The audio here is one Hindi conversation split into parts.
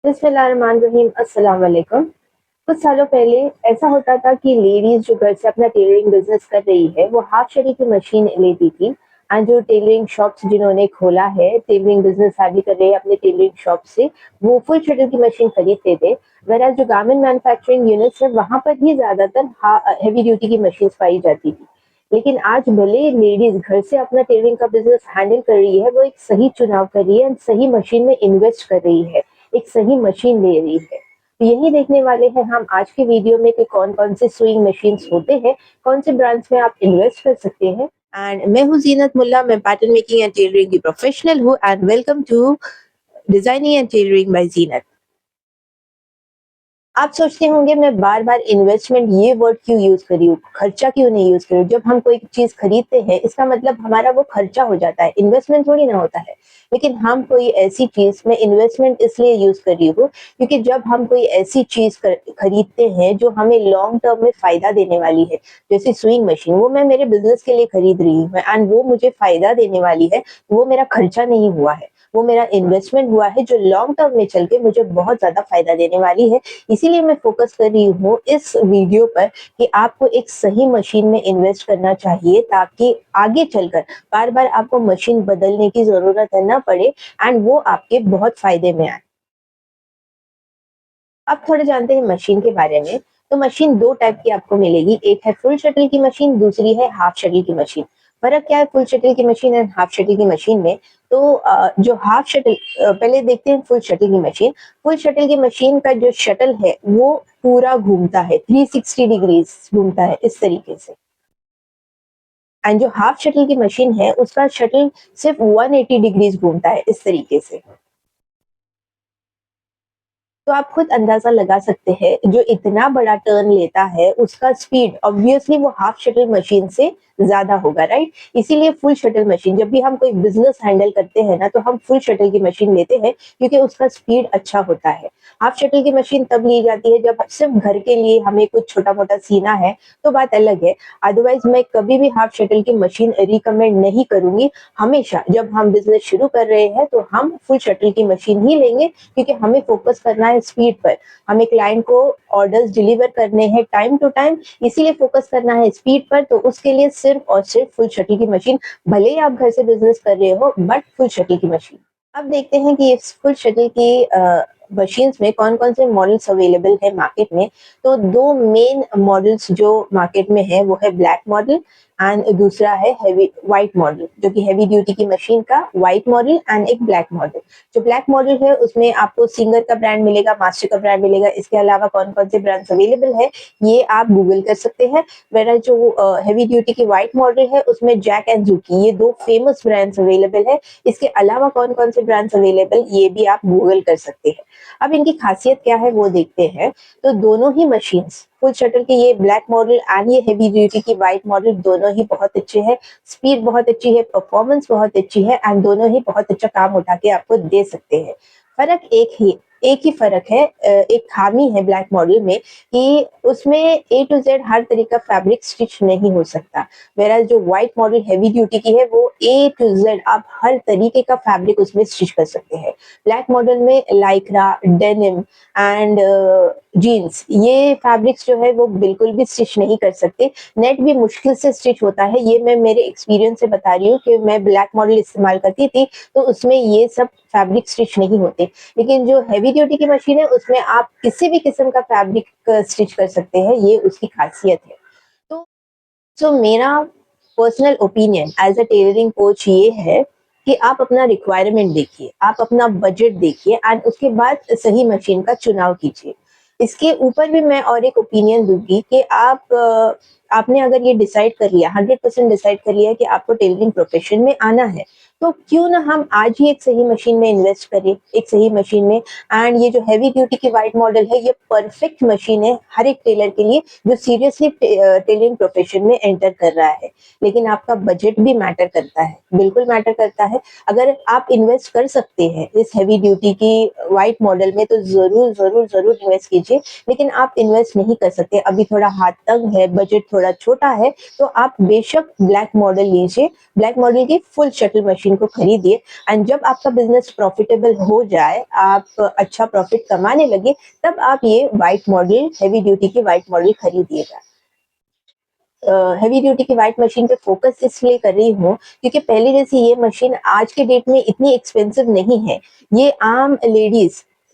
बिस्मिल्लाहिर्रहमानिर्रहीम, अस्सलाम वालेकुम। कुछ सालों पहले ऐसा होता था कि लेडीज़ जो घर से अपना टेलरिंग बिज़नेस कर रही है, वो हाफ शरी की मशीन लेती थी एंड जो टेलरिंग शॉप्स जिन्होंने खोला है, टेलरिंग बिज़नेस शादी कर रहे हैं अपने टेलरिंग शॉप से, वो फुल शटल की मशीन खरीदते थे। व्हेयरएज़ जो गारमेंट मैन्युफैक्चरिंग यूनिट्स है, वहाँ पर ही ज़्यादातर हेवी ड्यूटी की मशीन्स पाई जाती थी। लेकिन आज भले लेडीज़ घर से अपना टेलरिंग का बिज़नेस हैंडल कर रही है, वो एक सही चुनाव कर रही है एंड सही मशीन में इन्वेस्ट कर रही है, एक सही मशीन ले रही है। तो यही देखने वाले हैं हम आज के वीडियो में कि कौन-कौन से सुइंग मशीन्स होते हैं, कौन से ब्रांड्स में आप इन्वेस्ट कर सकते हैं। एंड मैं हूँ ज़ीनत मुल्ला, मैं पैटर्न मेकिंग एंड टेलरिंग की प्रोफेशनल हूँ and welcome to designing and tailoring by Zeenat. आप सोचते होंगे मैं बार-बार इन्वेस्टमेंट ये वर्ड क्यों यूज़ कर रही हूँ, खर्चा क्यों नहीं यूज़ कर रही हूँ? जब हम कोई चीज़ खरीदते हैं इसका मतलब हमारा वो खर्चा हो जाता है, इन्वेस्टमेंट थोड़ी ना होता है। लेकिन हम कोई ऐसी चीज़ में इन्वेस्टमेंट इसलिए यूज़ कर रही हूँ क्योंकि जब हम कोई ऐसी चीज़ खरीदते हैं जो हमें लॉन्ग टर्म में फ़ायदा देने वाली है, जैसे सुइंग मशीन वो मैं मेरे बिज़नेस के लिए खरीद रही हूँ एंड वो मुझे फ़ायदा देने वाली है, वो मेरा खर्चा नहीं हुआ है। वो मेरा इन्वेस्टमेंट हुआ है जो लॉन्ग टर्म में चल के मुझे बहुत ज़्यादा फ़ायदा देने वाली है। इसीलिए मैं फोकस कर रही हूँ इस वीडियो पर कि आपको एक सही मशीन में इन्वेस्ट करना चाहिए ताकि आगे चलकर बार-बार आपको मशीन बदलने की ज़रूरत ना पड़े एंड वो आपके बहुत फ़ायदे में आए। अब थोड़े जानते हैं मशीन के बारे में। तो मशीन 2 टाइप की आपको मिलेगी, एक है फुल शटल की मशीन, दूसरी है हाफ शटल की मशीन। फ़र्क क्या है फुल शटल की मशीन एंड हाफ शटल की मशीन में? तो जो हाफ शटल पहले देखते हैं फुल शटल की मशीन। फुल शटल की मशीन का जो शटल है, वो पूरा घूमता है, 360 डिग्रीज़ घूमता है इस तरीके से। एंड जो हाफ शटल की मशीन है, उसका शटल सिर्फ़ 180 डिग्रीज़ घूमता है इस तरीके से। तो आप खुद अंदाज़ा लगा सकते हैं जो इतना बड़ा टर्न लेता है उसका स्पीड ऑब्वियसली वो हाफ शटल मशीन से ज़्यादा होगा, राइट? इसीलिए फुल शटल मशीन जब भी हम कोई बिज़नेस हैंडल करते हैं ना तो हम फुल शटल की मशीन लेते हैं क्योंकि उसका स्पीड अच्छा होता है। हाफ शटल की मशीन तब ली जाती है जब सिर्फ़ घर के लिए हमें कुछ छोटा-मोटा सीना है तो बात अलग है। अदरवाइज़ मैं कभी भी हाफ शटल की मशीन रिकमेंड नहीं करूँगी। हमेशा जब हम बिज़नेस शुरू कर रहे हैं तो हम फुल शटल की मशीन ही लेंगे क्योंकि हमें फोकस करना है स्पीड पर। हमें क्लाइंट को ऑर्डर्स डिलीवर करने हैं टाइम टू टाइम, इसीलिए फोकस करना है स्पीड पर, तो उसके लिए सिर्फ़ और सिर्फ़ फुल शटल की मशीन, भले ही आप घर से बिज़नेस कर रहे हो बट फुल शटल की मशीन। अब देखते हैं कि इस फुल शटल की मशीन्स में कौन-कौन से मॉडल्स अवेलेबल है मार्केट में। तो 2 मेन मॉडल्स जो मार्केट में है वो है ब्लैक मॉडल एंड दूसरा है हेवी व्हाइट मॉडल, जो कि हेवी ड्यूटी की मशीन का व्हाइट मॉडल एंड एक ब्लैक मॉडल। जो ब्लैक मॉडल है उसमें आपको सिंगर का ब्रांड मिलेगा, मास्टर का ब्रांड मिलेगा। इसके अलावा कौन-कौन से ब्रांड्स अवेलेबल है ये आप गूगल कर सकते हैं। व्हेयरएज़ जो हेवी ड्यूटी की व्हाइट मॉडल है उसमें जैक एंड ज़ुकी ये 2 फेमस ब्रांड्स अवेलेबल है। इसके अलावा कौन-कौन से ब्रांड्स अवेलेबल ये भी आप गूगल कर सकते हैं। अब इनकी खासियत क्या है वो देखते हैं। तो दोनों ही मशीन्स फुल शटल के ये ब्लैक मॉडल एंड ये हेवी ड्यूटी की व्हाइट मॉडल दोनों ही बहुत अच्छे हैं। स्पीड बहुत अच्छी है, परफॉर्मेंस बहुत अच्छी है एंड दोनों ही बहुत अच्छा काम उठा के आपको दे सकते हैं। फ़र्क एक ही फ़र्क है, एक खामी है ब्लैक मॉडल में कि उसमें ए टू ज़ेड हर तरह का फैब्रिक स्टिच नहीं हो सकता। व्हेयरएज़ जो व्हाइट मॉडल हेवी ड्यूटी की है वो ए टू ज़ेड आप हर तरीके का फैब्रिक उसमें स्टिच कर सकते हैं। ब्लैक मॉडल में लाइक्रा, डेनिम एंड जीन्स ये फैब्रिक्स जो है वो बिल्कुल भी स्टिच नहीं कर सकते। नेट भी मुश्किल से स्टिच होता है, ये मैं मेरे एक्सपीरियंस से बता रही हूँ कि मैं ब्लैक मॉडल इस्तेमाल करती थी, तो उसमें ये सब फैब्रिक स्टिच नहीं होते। लेकिन जो हेवी ड्यूटी की मशीन है उसमें आप किसी भी किस्म का फैब्रिक स्टिच कर सकते हैं, ये उसकी खासियत है। तो मेरा personal opinion as a tailoring coach ये है कि आप अपना रिक्वायरमेंट देखिए, आप अपना बजट देखिए एंड उसके बाद सही मशीन का चुनाव कीजिए। इसके ऊपर भी मैं और एक ओपिनियन दूँगी कि आपने अगर ये डिसाइड कर लिया, 100% डिसाइड कर लिया है कि आपको टेलरिंग प्रोफ़ेशन में आना है, तो क्यों ना हम आज ही एक सही मशीन में इन्वेस्ट करें, एक सही मशीन में। एंड ये जो हेवी ड्यूटी की व्हाइट मॉडल है, ये परफेक्ट मशीन है हर एक टेलर के लिए जो सीरियसली टेलरिंग प्रोफेशन में एंटर कर रहा है। लेकिन आपका बजट भी मैटर करता है, बिल्कुल मैटर करता है। अगर आप इन्वेस्ट कर सकते हैं इस हेवी ड्यूटी की व्हाइट मॉडल में तो ज़रूर, ज़रूर, ज़रूर इन्वेस्ट कीजिए। लेकिन आप इन्वेस्ट नहीं कर सकते, अभी थोड़ा हाथ तंग है, बजट थोड़ा छोटा है, तो आप बेशक ब्लैक मॉडल लीजिए। ब्लैक मॉडल की फुल शटल मशीन मशीन को खरीदिए एंड जब आपका बिजनेस प्रॉफिटेबल हो जाए, आप अच्छा प्रॉफिट कमाने लगे, तब आप ये व्हाइट मॉडल, हेवी ड्यूटी की व्हाइट मॉडल खरीदिएगा। हेवी ड्यूटी की व्हाइट मशीन पे फोकस इसलिए कर रही हूँ क्योंकि पहले जैसी ये मशीन आज के डेट में इतनी एक्सपेंसिव नहीं है। ये आम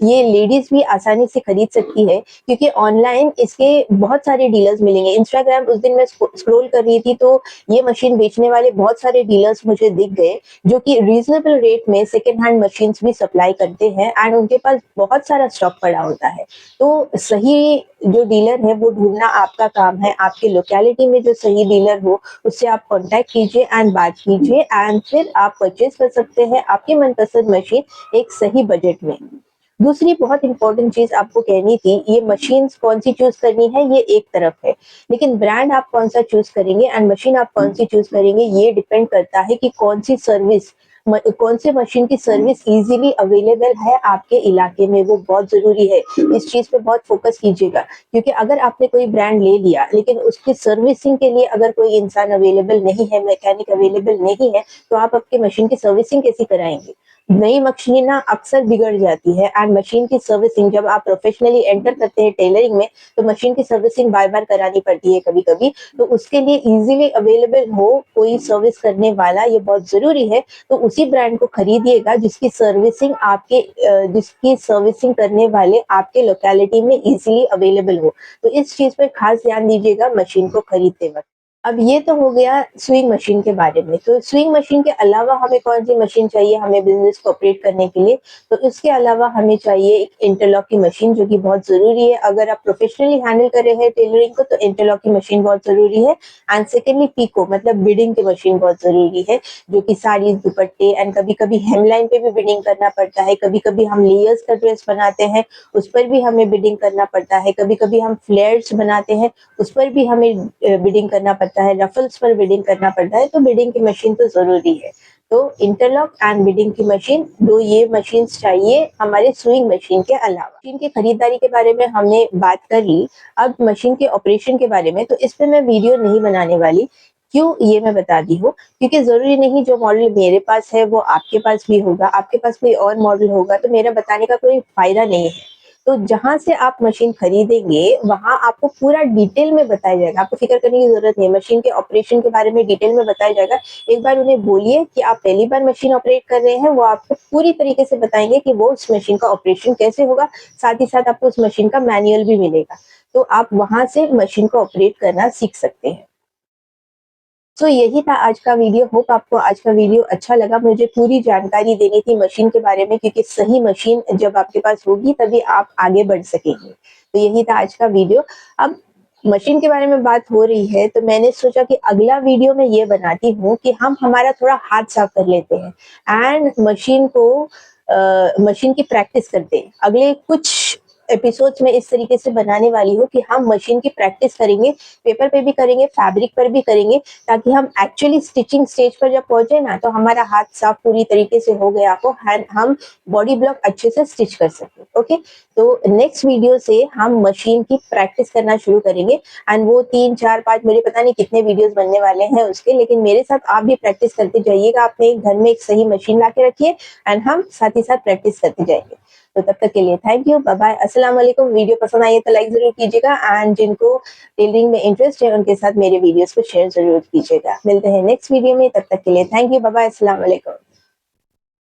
लेडीज भी आसानी से खरीद सकती है क्योंकि ऑनलाइन इसके बहुत सारे डीलर्स मिलेंगे। इंस्टाग्राम उस दिन मैं स्क्रॉल कर रही थी तो ये मशीन बेचने वाले बहुत सारे डीलर्स मुझे दिख गए जो कि रीजनेबल रेट में सेकेंड हैंड मशीन्स भी सप्लाई करते हैं एंड उनके पास बहुत सारा स्टॉक पड़ा होता है। तो सही जो डीलर है वो ढूंढना आपका काम है। आपके लोकेलिटी में जो सही डीलर हो उससे आप कांटेक्ट कीजिए एंड बात कीजिए एंड फिर आप परचेज कर सकते हैं आपकी मनपसंद मशीन एक सही बजट में। दूसरी बहुत इंपॉर्टेंट चीज आपको कहनी थी, ये मशीन्स कौन सी चूज करनी है ये एक तरफ है, लेकिन ब्रांड आप कौन सा चूज करेंगे एंड मशीन आप कौन सी चूज करेंगे ये डिपेंड करता है कि कौन से मशीन की सर्विस इजीली अवेलेबल है आपके इलाके में, वो बहुत जरूरी है। इस चीज पे बहुत फोकस कीजिएगा क्योंकि अगर आपने कोई ब्रांड ले लिया लेकिन उसकी सर्विसिंग के लिए अगर कोई इंसान अवेलेबल नहीं है, मैकेनिक अवेलेबल नहीं है, तो आप आपके मशीन की सर्विसिंग कैसे कराएंगे। नई मशीन ना अक्सर बिगड़ जाती है एंड मशीन की सर्विसिंग जब आप प्रोफेशनली एंटर करते हैं टेलरिंग में तो मशीन की सर्विसिंग बार बार करानी पड़ती है कभी कभी। तो उसके लिए इजीली अवेलेबल हो कोई सर्विस करने वाला ये बहुत जरूरी है। तो उसी ब्रांड को खरीदिएगा जिसकी सर्विसिंग करने वाले आपके लोकेलिटी में इजीली अवेलेबल हो। तो इस चीज पर खास ध्यान दीजिएगा मशीन को खरीदते वक्त। अब ये तो हो गया स्विंग मशीन के बारे में। तो स्विंग मशीन के अलावा हमें कौन सी मशीन चाहिए हमें बिजनेस को ऑपरेट करने के लिए, तो इसके अलावा हमें चाहिए एक इंटरलॉक की मशीन जो कि बहुत जरूरी है। अगर आप प्रोफेशनली हैंडल कर रहे हैं टेलरिंग को तो इंटरलॉक की मशीन बहुत जरूरी है। एंड सेकेंडली पीको मतलब बिडिंग की मशीन बहुत जरूरी है, जो कि साड़ी दुपट्टे एंड कभी कभी हेमलाइन पे भी बिडिंग करना पड़ता है। कभी कभी हम लेयर्स का ड्रेस बनाते हैं उस पर भी हमें बिडिंग करना पड़ता है। कभी कभी हम फ्लेयर्स बनाते हैं उस पर भी हमें बिडिंग करना पड़ता है, रफल्स पर बिडिंग करना पड़ता है। तो बिडिंग की मशीन तो जरूरी है। तो इंटरलॉक एंड बिडिंग की मशीन, दो ये मशीन चाहिए हमारे स्विंग मशीन के अलावा। मशीन की खरीदारी के बारे में हमने बात कर ली, अब मशीन के ऑपरेशन के बारे में। तो इस पे मैं वीडियो नहीं बनाने वाली, क्यों ये मैं बता दी हूँ क्योंकि जरूरी नहीं जो मॉडल मेरे पास है वो आपके पास भी होगा, आपके पास कोई और मॉडल होगा, तो मेरा बताने का कोई फायदा नहीं है। तो जहां से आप मशीन खरीदेंगे वहां आपको पूरा डिटेल में बताया जाएगा, आपको फिक्र करने की जरूरत नहीं है। मशीन के ऑपरेशन के बारे में डिटेल में बताया जाएगा। एक बार उन्हें बोलिए कि आप पहली बार मशीन ऑपरेट कर रहे हैं, वो आपको पूरी तरीके से बताएंगे कि वो उस मशीन का ऑपरेशन कैसे होगा। साथ ही साथ आपको उस मशीन का मैनुअल भी मिलेगा, तो आप वहां से मशीन को ऑपरेट करना सीख सकते हैं। तो यही था आज का वीडियो। होप आपको आज का वीडियो अच्छा लगा। मुझे पूरी जानकारी देनी थी मशीन के बारे में क्योंकि सही मशीन जब आपके पास होगी तभी आप आगे बढ़ सकेंगे। तो यही था आज का वीडियो। अब मशीन के बारे में बात हो रही है तो मैंने सोचा कि अगला वीडियो में ये बनाती हूँ कि हम हमारा थोड़ा हाथ साफ कर लेते हैं एंड मशीन की प्रैक्टिस करते हैं। अगले कुछ एपिसोड्स में इस तरीके से बनाने वाली हूँ कि हम मशीन की प्रैक्टिस करेंगे, पेपर पे भी करेंगे, फैब्रिक पर भी करेंगे, ताकि हम एक्चुअली स्टिचिंग स्टेज पर जब पहुंचे ना तो हमारा हाथ साफ पूरी तरीके से हो गया हो, हम बॉडी ब्लॉक अच्छे से स्टिच कर सके। ओके, तो नेक्स्ट वीडियो से हम मशीन की प्रैक्टिस करना शुरू करेंगे एंड वो 3 4 5 मुझे पता नहीं कितने वीडियोस बनने वाले हैं उसके, लेकिन मेरे साथ आप भी प्रैक्टिस करते जाइएगा। अपने घर में एक सही मशीन ला के रखिए एंड हम साथ ही साथ प्रैक्टिस करते जाएंगे। तो तब तक के लिए थैंक यू, बाय बाय, अस्सलाम वालेकुम। वीडियो पसंद आई है तो लाइक जरूर कीजिएगा एंड जिनको टेलरिंग में इंटरेस्ट है उनके साथ मेरे वीडियोस को शेयर जरूर कीजिएगा। मिलते हैं नेक्स्ट वीडियो में, तब तक के लिए थैंक यू, बाय बाय, अस्सलाम वालेकुम।